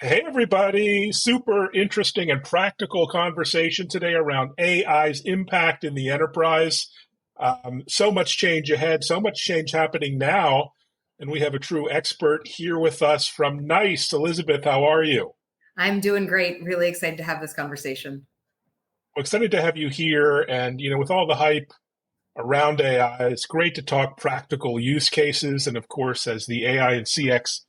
Hey, everybody. Super interesting and practical conversation today around AI's impact in the enterprise. So much change ahead, so much change happening now. And we have a true expert here with us from NICE. Elizabeth, how are you? I'm doing great. Really excited to have this conversation. We're excited to have you here. And, with all the hype around AI, it's great to talk practical use cases. And of course, as the AI and CX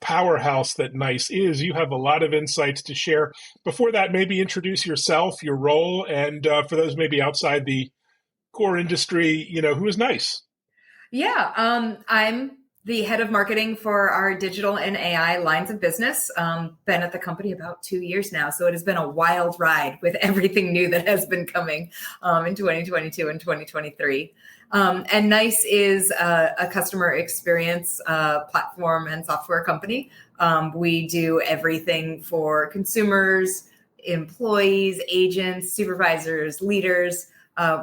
powerhouse that NICE is, you have a lot of insights to share. Before that, maybe introduce yourself, your role, and for those maybe outside the core industry, who is NICE? I'm the head of marketing for our digital and AI lines of business. Been at the company about 2 years now, so it has been a wild ride with everything new that has been coming in 2022 and 2023. And NICE is a customer experience platform and software company. We do everything for consumers, employees, agents, supervisors, leaders,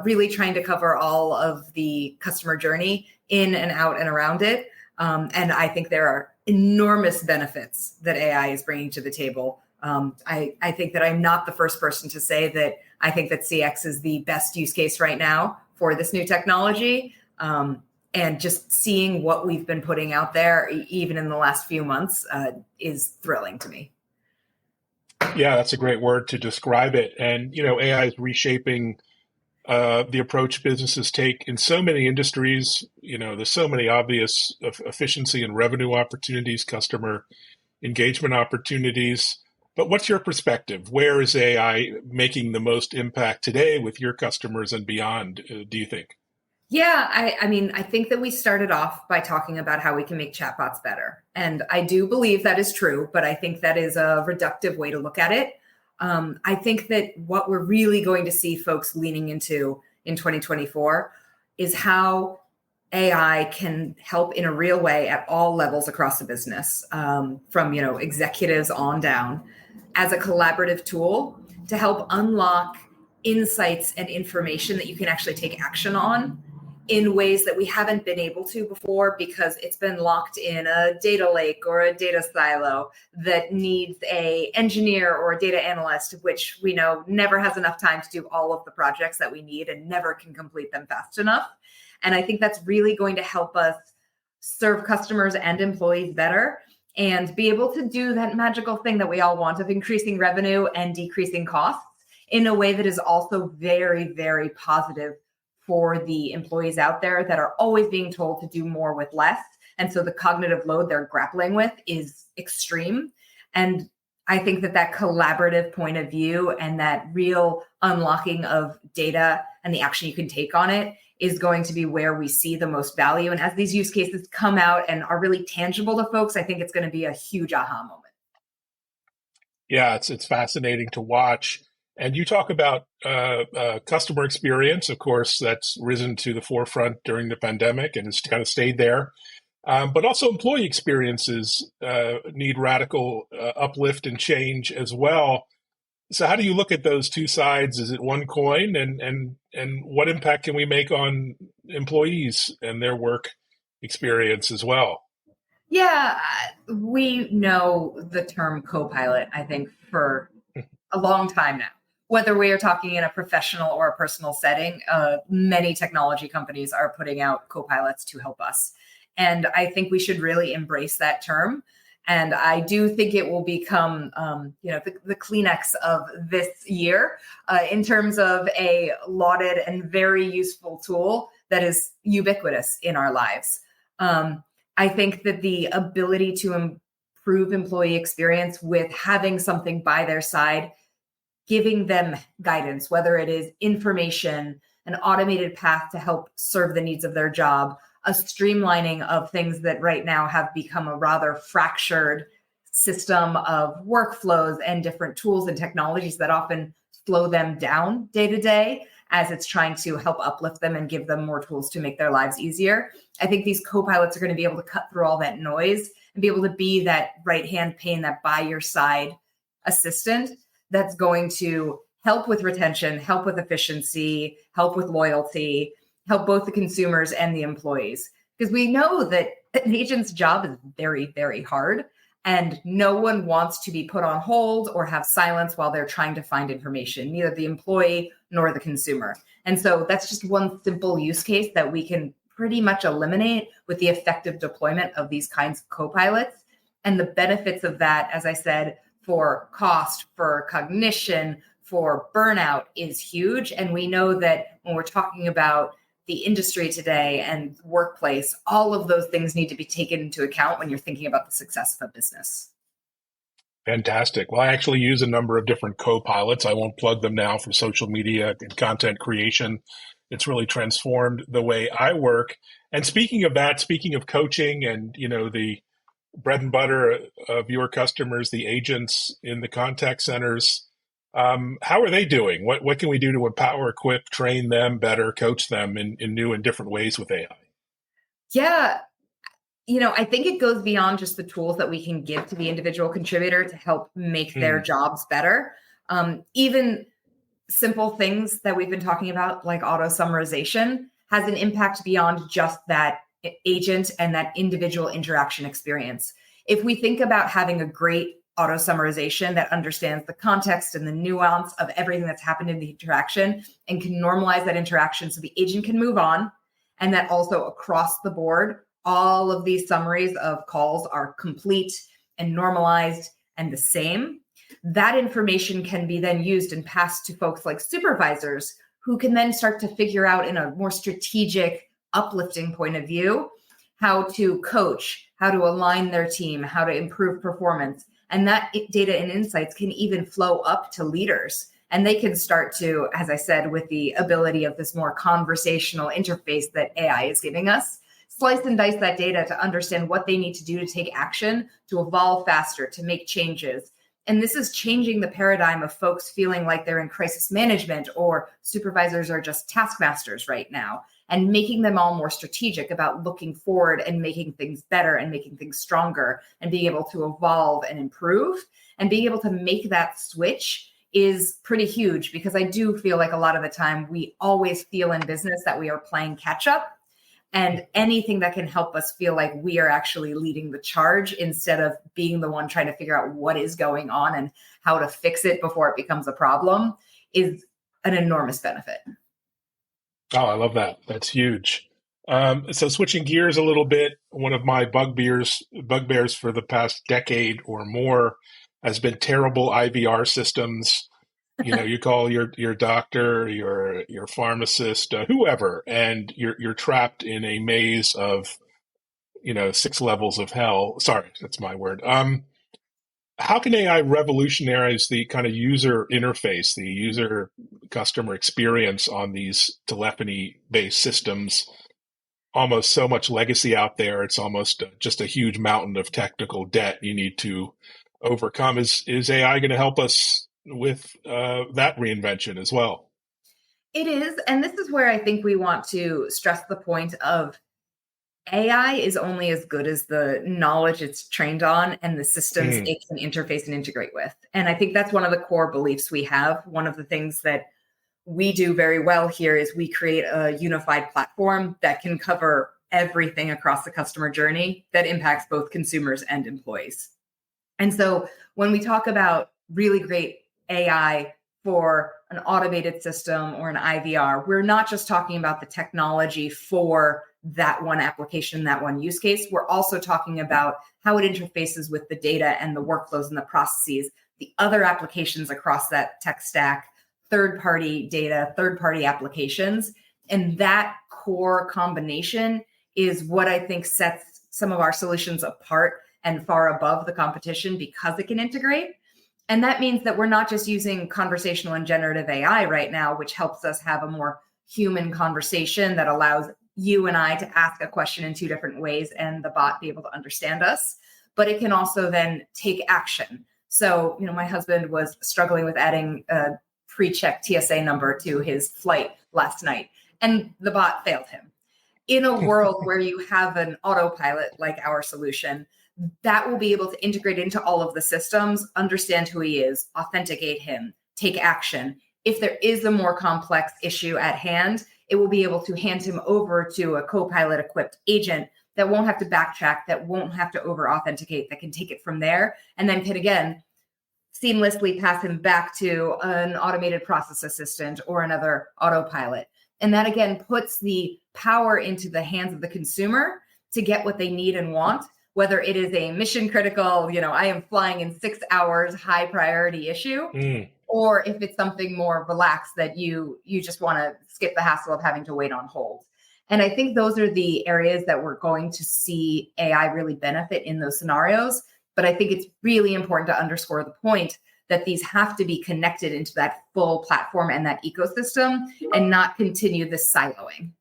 really trying to cover all of the customer journey in and out and around it. And I think there are enormous benefits that AI is bringing to the table. I think that I'm not the first person to say that I think that CX is the best use case right now for this new technology. And just seeing what we've been putting out there, even in the last few months, is thrilling to me. Yeah, that's a great word to describe it. And, AI is reshaping the approach businesses take in so many industries. There's so many obvious efficiency and revenue opportunities, customer engagement opportunities. But what's your perspective? Where is AI making the most impact today with your customers and beyond, do you think? I think that we started off by talking about how we can make chatbots better. And I do believe that is true, but I think that is a reductive way to look at it. I think that what we're really going to see folks leaning into in 2024 is how AI can help in a real way at all levels across the business, from executives on down, as a collaborative tool to help unlock insights and information that you can actually take action on in ways that we haven't been able to before because it's been locked in a data lake or a data silo that needs a engineer or a data analyst, which we know never has enough time to do all of the projects that we need and never can complete them fast enough. And I think that's really going to help us serve customers and employees better and be able to do that magical thing that we all want of increasing revenue and decreasing costs in a way that is also very, very positive for the employees out there that are always being told to do more with less. And so the cognitive load they're grappling with is extreme. And I think that collaborative point of view and that real unlocking of data and the action you can take on it is going to be where we see the most value. And as these use cases come out and are really tangible to folks, I think it's going to be a huge aha moment. Yeah, it's fascinating to watch. And you talk about customer experience. Of course, that's risen to the forefront during the pandemic and has kind of stayed there. But also employee experiences need radical uplift and change as well. So how do you look at those two sides? Is it one coin? And what impact can we make on employees and their work experience as well? Yeah, we know the term co-pilot, I think, for a long time now. Whether we are talking in a professional or a personal setting, many technology companies are putting out co-pilots to help us. And I think we should really embrace that term. And I do think it will become, the Kleenex of this year in terms of a lauded and very useful tool that is ubiquitous in our lives. I think that the ability to improve employee experience with having something by their side, giving them guidance, whether it is information, an automated path to help serve the needs of their job, a streamlining of things that right now have become a rather fractured system of workflows and different tools and technologies that often slow them down day to day as it's trying to help uplift them and give them more tools to make their lives easier. I think these co-pilots are going to be able to cut through all that noise and be able to be that right-hand pane, that by your side assistant that's going to help with retention, help with efficiency, help with loyalty, help both the consumers and the employees. Because we know that an agent's job is very, very hard. And no one wants to be put on hold or have silence while they're trying to find information, neither the employee nor the consumer. And so that's just one simple use case that we can pretty much eliminate with the effective deployment of these kinds of co-pilots. And the benefits of that, as I said, for cost, for cognition, for burnout is huge. And we know that when we're talking about the industry today and workplace, all of those things need to be taken into account when you're thinking about the success of a business. Fantastic. Well, I actually use a number of different co-pilots. I won't plug them now for social media and content creation. It's really transformed the way I work. And speaking of that, speaking of coaching and, the bread and butter of your customers, the agents in the contact centers, how are they doing? What can we do to empower, equip, train them better, coach them in new and different ways with AI? Yeah. I think it goes beyond just the tools that we can give to the individual contributor to help make their jobs better. Even simple things that we've been talking about, like auto summarization, has an impact beyond just that agent and that individual interaction experience. If we think about having a great auto summarization that understands the context and the nuance of everything that's happened in the interaction and can normalize that interaction so the agent can move on, and that also across the board, all of these summaries of calls are complete and normalized and the same, that information can be then used and passed to folks like supervisors who can then start to figure out in a more strategic, uplifting point of view how to coach, how to align their team, how to improve performance. And that data and insights can even flow up to leaders. And they can start to, as I said, with the ability of this more conversational interface that AI is giving us, slice and dice that data to understand what they need to do to take action, to evolve faster, to make changes. And this is changing the paradigm of folks feeling like they're in crisis management or supervisors are just taskmasters right now, and making them all more strategic about looking forward and making things better and making things stronger and being able to evolve and improve. And being able to make that switch is pretty huge, because I do feel like a lot of the time we always feel in business that we are playing catch up. And anything that can help us feel like we are actually leading the charge instead of being the one trying to figure out what is going on and how to fix it before it becomes a problem is an enormous benefit. Oh, I love that. That's huge. So switching gears a little bit, one of my bugbears for the past decade or more has been terrible IVR systems. You call your doctor, your pharmacist, whoever, and you're trapped in a maze of 6 levels of hell. Sorry, that's my word. How can AI revolutionize the kind of user interface, the user customer experience on these telephony-based systems? Almost so much legacy out there. It's almost just a huge mountain of technical debt you need to overcome. Is AI going to help us with that reinvention as well? It is. And this is where I think we want to stress the point of AI is only as good as the knowledge it's trained on and the systems it can interface and integrate with. And I think that's one of the core beliefs we have. One of the things that we do very well here is we create a unified platform that can cover everything across the customer journey that impacts both consumers and employees. And so when we talk about really great AI for an automated system or an IVR, we're not just talking about the technology for that one application, that one use case. We're also talking about how it interfaces with the data and the workflows and the processes, the other applications across that tech stack, third-party data, third-party applications. And that core combination is what I think sets some of our solutions apart and far above the competition, because it can integrate. And that means that we're not just using conversational and generative AI right now, which helps us have a more human conversation that allows you and I to ask a question in 2 different ways and the bot be able to understand us, but it can also then take action. So, my husband was struggling with adding a pre-check TSA number to his flight last night, and the bot failed him. In a world where you have an autopilot like our solution, that will be able to integrate into all of the systems, understand who he is, authenticate him, take action. If there is a more complex issue at hand, it will be able to hand him over to a co-pilot equipped agent that won't have to backtrack, that won't have to over authenticate, that can take it from there and then can again seamlessly pass him back to an automated process assistant or another autopilot. And that again puts the power into the hands of the consumer to get what they need and want, whether it is a mission critical, I am flying in 6 hours, high priority issue, or if it's something more relaxed that you just want to skip the hassle of having to wait on hold. And I think those are the areas that we're going to see AI really benefit in those scenarios. But I think it's really important to underscore the point that these have to be connected into that full platform and that ecosystem and not continue this siloing.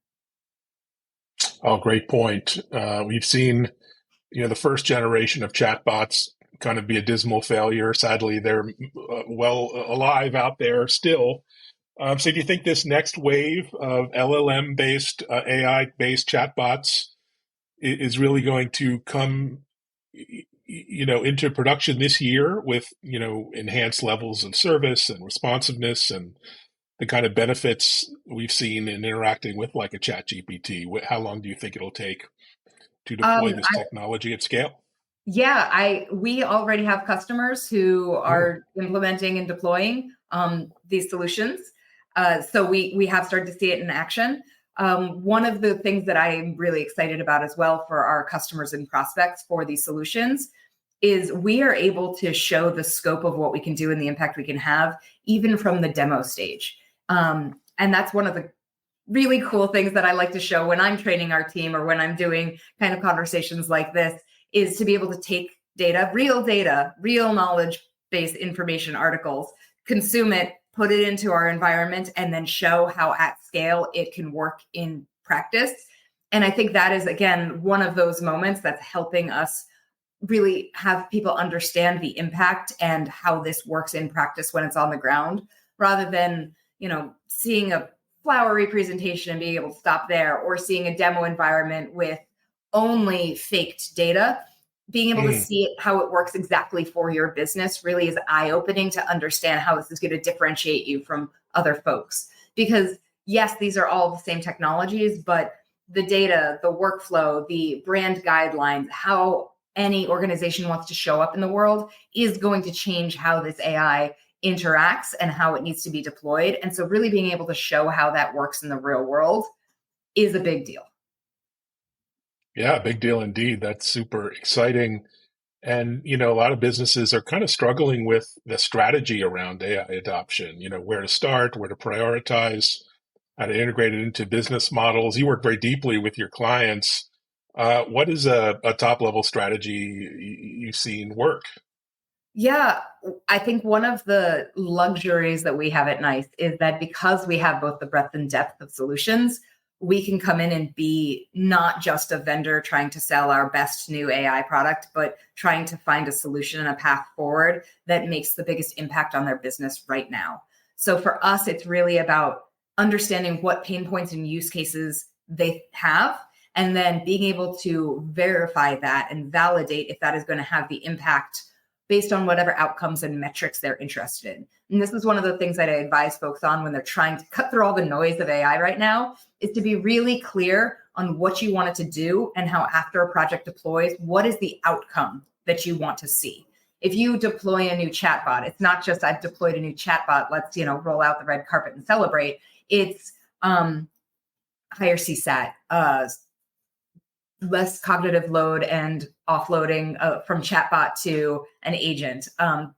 Oh, great point. We've seen, the first generation of chatbots kind of be a dismal failure. Sadly, they're well alive out there still. So do you think this next wave of LLM-based, AI-based chatbots is really going to come, into production this year with, enhanced levels of service and responsiveness and the kind of benefits we've seen in interacting with like a chat GPT? How long do you think it'll take to deploy this technology at scale? Yeah, we already have customers who are implementing and deploying these solutions. So we have started to see it in action. One of the things that I am really excited about as well for our customers and prospects for these solutions is we are able to show the scope of what we can do and the impact we can have, even from the demo stage. And that's one of the really cool things that I like to show when I'm training our team or when I'm doing kind of conversations like this, is to be able to take data, real knowledge-based information articles, consume it, put it into our environment, and then show how at scale it can work in practice. And I think that is, again, one of those moments that's helping us really have people understand the impact and how this works in practice when it's on the ground, rather than, seeing a flowery presentation and being able to stop there, or seeing a demo environment with only faked data. Being able to see it, how it works exactly for your business really is eye-opening to understand how this is going to differentiate you from other folks. Because yes, these are all the same technologies, but the data, the workflow, the brand guidelines, how any organization wants to show up in the world is going to change how this AI interacts and how it needs to be deployed. And so really being able to show how that works in the real world is a big deal. Yeah, big deal indeed. That's super exciting. And, a lot of businesses are kind of struggling with the strategy around AI adoption, where to start, where to prioritize, how to integrate it into business models. You work very deeply with your clients. What is a top level strategy you've seen work? Yeah, I think one of the luxuries that we have at NICE is that because we have both the breadth and depth of solutions, we can come in and be not just a vendor trying to sell our best new AI product, but trying to find a solution and a path forward that makes the biggest impact on their business right now. So for us, it's really about understanding what pain points and use cases they have, and then being able to verify that and validate if that is going to have the impact based on whatever outcomes and metrics they're interested in. And this is one of the things that I advise folks on when they're trying to cut through all the noise of AI right now, is to be really clear on what you want it to do and how after a project deploys, what is the outcome that you want to see. If you deploy a new chatbot, it's not just I've deployed a new chatbot, let's roll out the red carpet and celebrate. It's higher CSAT, less cognitive load and offloading from chatbot to an agent.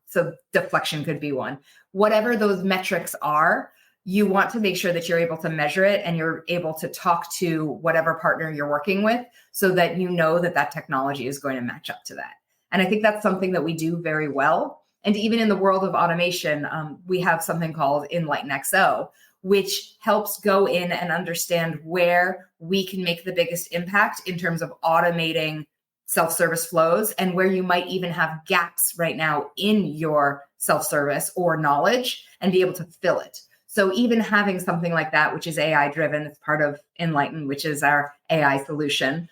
So deflection could be one. Whatever those metrics are, you want to make sure that you're able to measure it and you're able to talk to whatever partner you're working with so that you know that that technology is going to match up to that. And I think that's something that we do very well. And even in the world of automation, we have something called Enlighten XO, which helps go in and understand where we can make the biggest impact in terms of automating self-service flows, and where you might even have gaps right now in your self-service or knowledge and be able to fill it. So even having something like that, which is AI driven, it's part of Enlighten, which is our AI solution,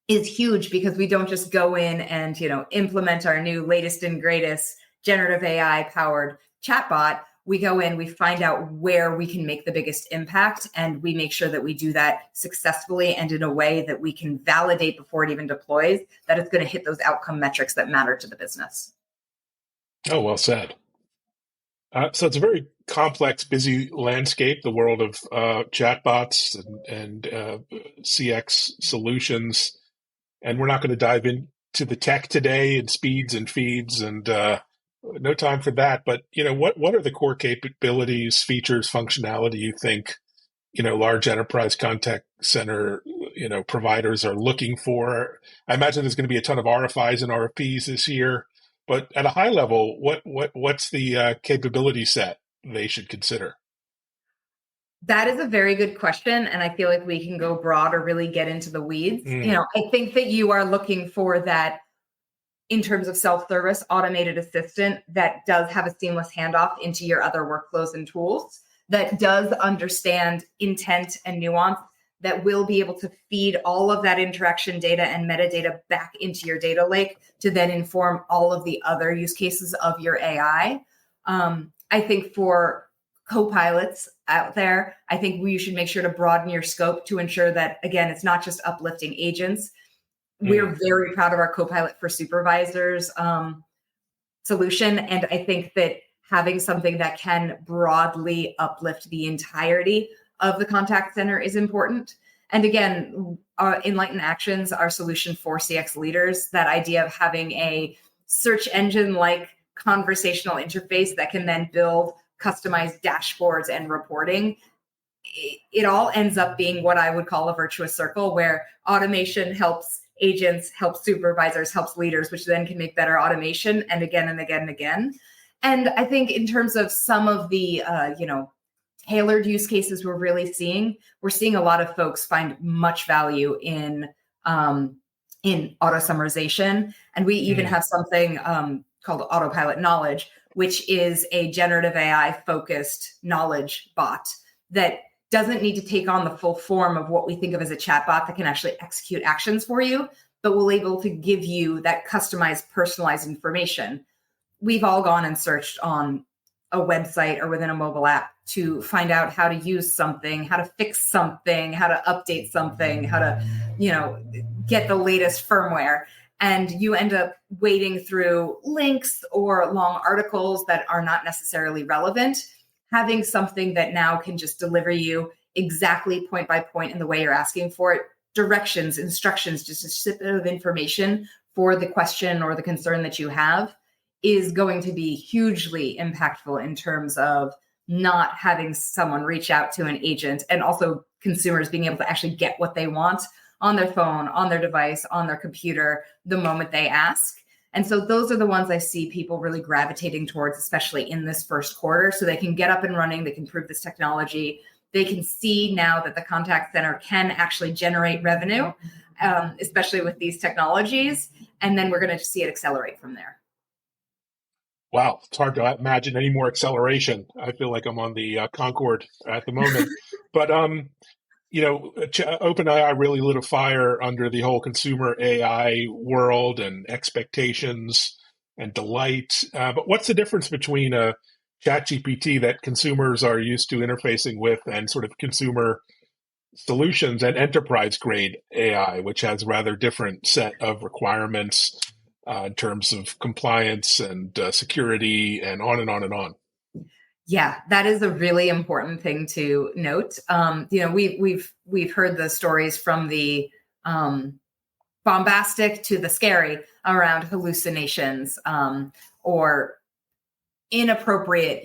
is huge, because we don't just go in and implement our new latest and greatest generative AI powered chatbot. we go in, we find out where we can make the biggest impact, and we make sure that we do that successfully and in a way that we can validate before it even deploys that it's going to hit those outcome metrics that matter to the business. Oh, well said. So it's a very complex, busy landscape, the world of chatbots and CX solutions. And we're not going to dive into the tech today and speeds and feeds and no time for that. But, what are the core capabilities, features, functionality you think, large enterprise contact center, providers are looking for? I imagine there's going to be a ton of RFIs and RFPs this year. But at a high level, what's the capability set they should consider? That is a very good question. And I feel like we can go broad or really get into the weeds. I think that you are looking for that in terms of self-service automated assistant that does have a seamless handoff into your other workflows and tools, that does understand intent and nuance, that will be able to feed all of that interaction data and metadata back into your data lake to then inform all of the other use cases of your AI. I think for co-pilots out there, I think you should make sure to broaden your scope to ensure that, again, it's not just uplifting agents. We're very proud of our co-pilot for supervisors solution. And I think that having something that can broadly uplift the entirety of the contact center is important. And again, Enlighten Actions, our solution for CX leaders, that idea of having a search engine-like conversational interface that can then build customized dashboards and reporting, it all ends up being what I would call a virtuous circle, where automation helps agents, helps supervisors, helps leaders, which then can make better automation and again and again and again. And I think in terms of some of the, tailored use cases we're seeing a lot of folks find much value in auto summarization. And we even have something called Autopilot Knowledge, which is a generative AI focused knowledge bot that doesn't need to take on the full form of what we think of as a chatbot that can actually execute actions for you, but will able to give you that customized, personalized information. We've all gone and searched on a website or within a mobile app to find out how to use something, how to fix something, how to update something, how to, get the latest firmware. And you end up wading through links or long articles that are not necessarily relevant. Having something that now can just deliver you exactly point by point in the way you're asking for it, directions, instructions, just a snippet of information for the question or the concern that you have, is going to be hugely impactful in terms of not having someone reach out to an agent, and also consumers being able to actually get what they want on their phone, on their device, on their computer, the moment they ask. And so those are the ones I see people really gravitating towards, especially in this first quarter, so they can get up and running, they can prove this technology. They can see now that the contact center can actually generate revenue, especially with these technologies. And then we're going to see it accelerate from there. Wow, it's hard to imagine any more acceleration. I feel like I'm on the Concorde at the moment. But, OpenAI really lit a fire under the whole consumer AI world and expectations and delight. But what's the difference between a ChatGPT that consumers are used to interfacing with and sort of consumer solutions and enterprise-grade AI, which has a rather different set of requirements in terms of compliance and security and on and on and on? Yeah, that is a really important thing to note. We've heard the stories from the bombastic to the scary around hallucinations or inappropriate,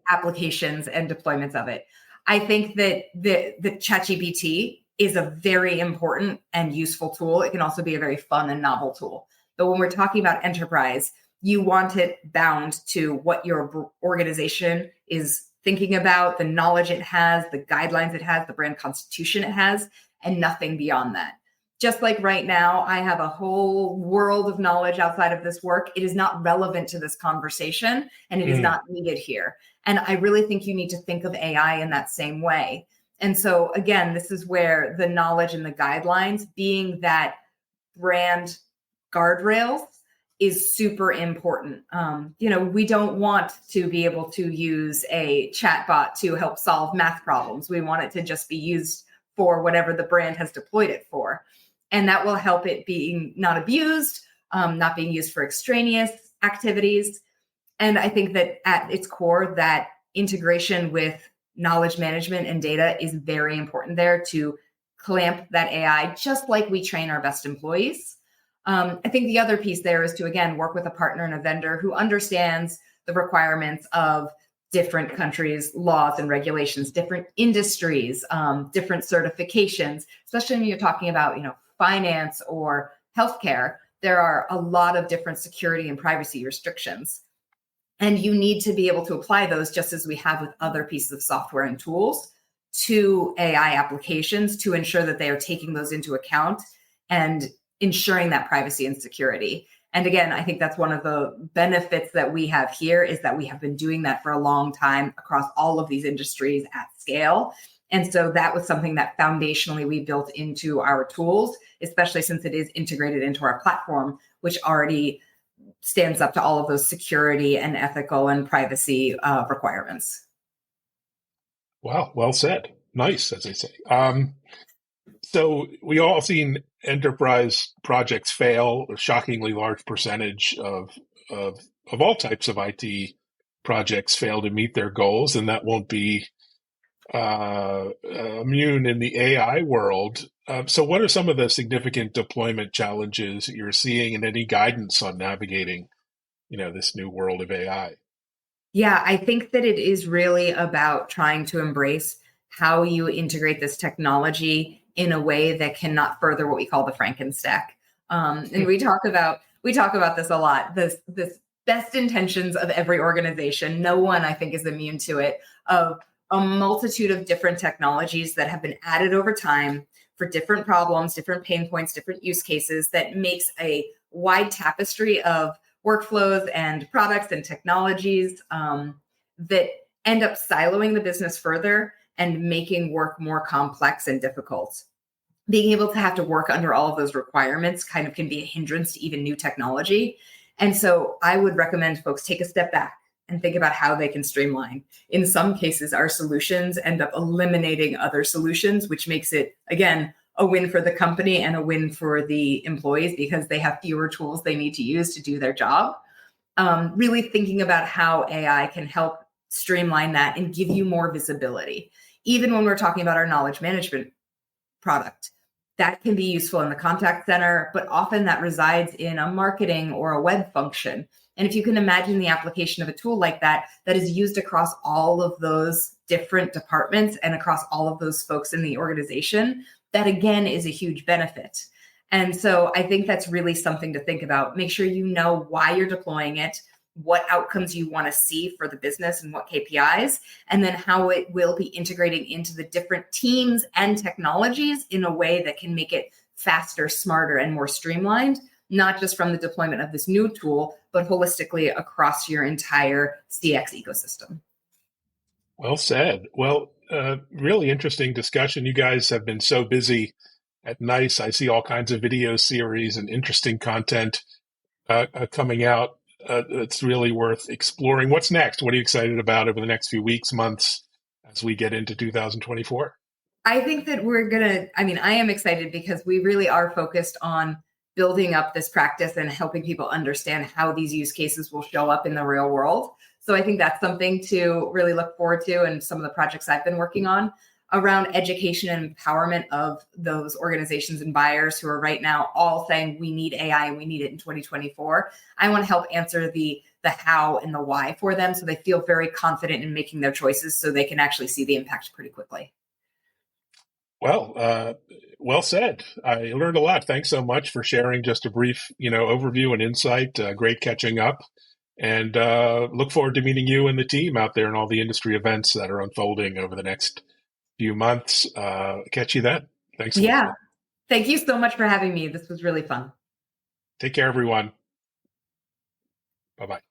applications and deployments of it. I think that the ChatGPT is a very important and useful tool. It can also be a very fun and novel tool. But when we're talking about enterprise, you want it bound to what your organization is thinking about, the knowledge it has, the guidelines it has, the brand constitution it has, and nothing beyond that. Just like right now, I have a whole world of knowledge outside of this work. It is not relevant to this conversation, and it is not needed here. And I really think you need to think of AI in that same way. And so again, this is where the knowledge and the guidelines being that brand guardrails is super important. We don't want to be able to use a chatbot to help solve math problems. We want it to just be used for whatever the brand has deployed it for. And that will help it being not abused, not being used for extraneous activities. And I think that at its core, that integration with knowledge management and data is very important there to clamp that AI, just like we train our best employees. I think the other piece there is to, again, work with a partner and a vendor who understands the requirements of different countries' laws and regulations, different industries, different certifications, especially when you're talking about, finance or healthcare. There are a lot of different security and privacy restrictions. And you need to be able to apply those, just as we have with other pieces of software and tools, to AI applications to ensure that they are taking those into account and ensuring that privacy and security. And again, I think that's one of the benefits that we have here, is that we have been doing that for a long time across all of these industries at scale. And so that was something that foundationally we built into our tools, especially since it is integrated into our platform, which already stands up to all of those security and ethical and privacy requirements. Wow, well said. Nice, as they say. So we all seen enterprise projects fail. A shockingly large percentage of all types of IT projects fail to meet their goals, and that won't be immune in the AI world. So what are some of the significant deployment challenges you're seeing, and any guidance on navigating, this new world of AI? Yeah, I think that it is really about trying to embrace how you integrate this technology in a way that cannot further what we call the Frankenstack. And we talk about this a lot. This best intentions of every organization. No one, I think, is immune to it. Of a multitude of different technologies that have been added over time for different problems, different pain points, different use cases, that makes a wide tapestry of workflows and products and technologies that end up siloing the business further and making work more complex and difficult. Being able to have to work under all of those requirements kind of can be a hindrance to even new technology. And so I would recommend folks take a step back and think about how they can streamline. In some cases, our solutions end up eliminating other solutions, which makes it, again, a win for the company and a win for the employees, because they have fewer tools they need to use to do their job. Really thinking about how AI can help streamline that and give you more visibility. Even when we're talking about our knowledge management product, that can be useful in the contact center, but often that resides in a marketing or a web function. And if you can imagine the application of a tool like that, that is used across all of those different departments and across all of those folks in the organization, that again is a huge benefit. And so I think that's really something to think about. Make sure you know why you're deploying it, what outcomes you want to see for the business and what KPIs, and then how it will be integrating into the different teams and technologies in a way that can make it faster, smarter, and more streamlined, not just from the deployment of this new tool, but holistically across your entire CX ecosystem. Well said. Well, really interesting discussion. You guys have been so busy at NICE. I see all kinds of video series and interesting content coming out. It's really worth exploring. What's next? What are you excited about over the next few weeks, months, as we get into 2024? I think that I am excited because we really are focused on building up this practice and helping people understand how these use cases will show up in the real world. So I think that's something to really look forward to, and some of the projects I've been working on around education and empowerment of those organizations and buyers who are right now all saying we need AI and we need it in 2024. I want to help answer the how and the why for them, so they feel very confident in making their choices, so they can actually see the impact pretty quickly. Well, well said. I learned a lot. Thanks so much for sharing just a brief, overview and insight. Great catching up, and look forward to meeting you and the team out there in all the industry events that are unfolding over the next few months. Catch you then. Thanks, Elizabeth. Yeah. Thank you so much for having me. This was really fun. Take care, everyone. Bye-bye.